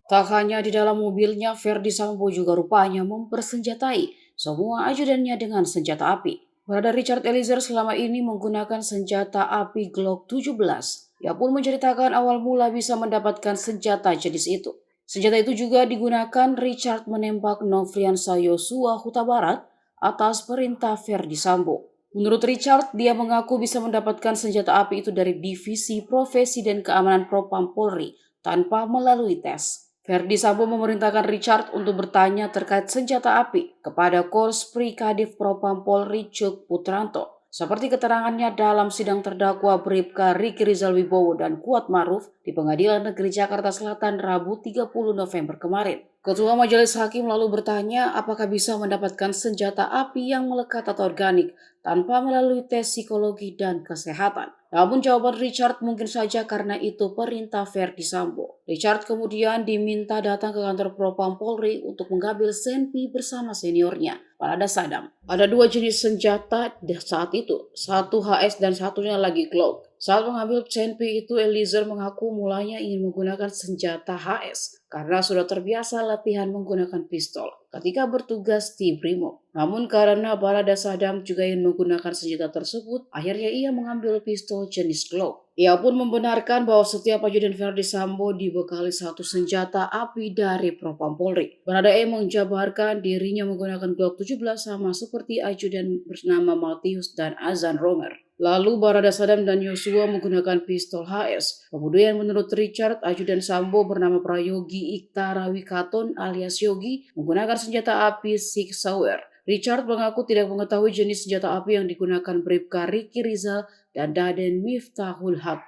Tak hanya di dalam mobilnya, Verdi Sambo juga rupanya mempersenjatai semua ajudannya dengan senjata api. Barada Richard Eliezer selama ini menggunakan senjata api Glock 17. Ia pun menceritakan awal mula bisa mendapatkan senjata jenis itu. Senjata itu juga digunakan Richard menembak Nofriansah Yosua Huta Barat atas perintah Verdi Sambo. Menurut Richard, dia mengaku bisa mendapatkan senjata api itu dari Divisi Profesi dan Keamanan Propam Polri tanpa melalui tes. Verdi Sambo memerintahkan Richard untuk bertanya terkait senjata api kepada Korspri Kadif Propam Polri Cuk Putranto. Seperti keterangannya dalam sidang terdakwa Bribka Riki Rizal Wibowo dan Kuat Maruf di Pengadilan Negeri Jakarta Selatan Rabu 30 November kemarin. Ketua Majelis Hakim lalu bertanya apakah bisa mendapatkan senjata api yang melekat atau organik tanpa melalui tes psikologi dan kesehatan. Namun jawaban Richard mungkin saja karena itu perintah Verdi Sambo. Richard kemudian diminta datang ke kantor Propam Polri untuk mengambil senpi bersama seniornya, Barada Sadam. Ada dua jenis senjata saat itu, satu HS dan satunya lagi Glock. Saat mengambil senpi itu, Eliezer mengaku mulanya ingin menggunakan senjata HS karena sudah terbiasa latihan menggunakan pistol ketika bertugas di Brimob. Namun karena Barada Sadam juga ingin menggunakan senjata tersebut, akhirnya ia mengambil pistol jenis Glock. Ia pun membenarkan bahwa setiap ajudan Verdi Sambo dibekali satu senjata api dari Propam Polri. Barada E menjabarkan dirinya menggunakan Glock 17 sama seperti ajudan bernama Matius dan Azan Romer. Lalu Barada Sadam dan Yosua menggunakan pistol HS. Kemudian menurut Richard, ajudan Sambo bernama Prayogi Iktara Wikaton alias Yogi menggunakan senjata api Sig Sauer. Richard mengaku tidak mengetahui jenis senjata api yang digunakan Bribka Riki Rizal dan Daden Miftahul Haq.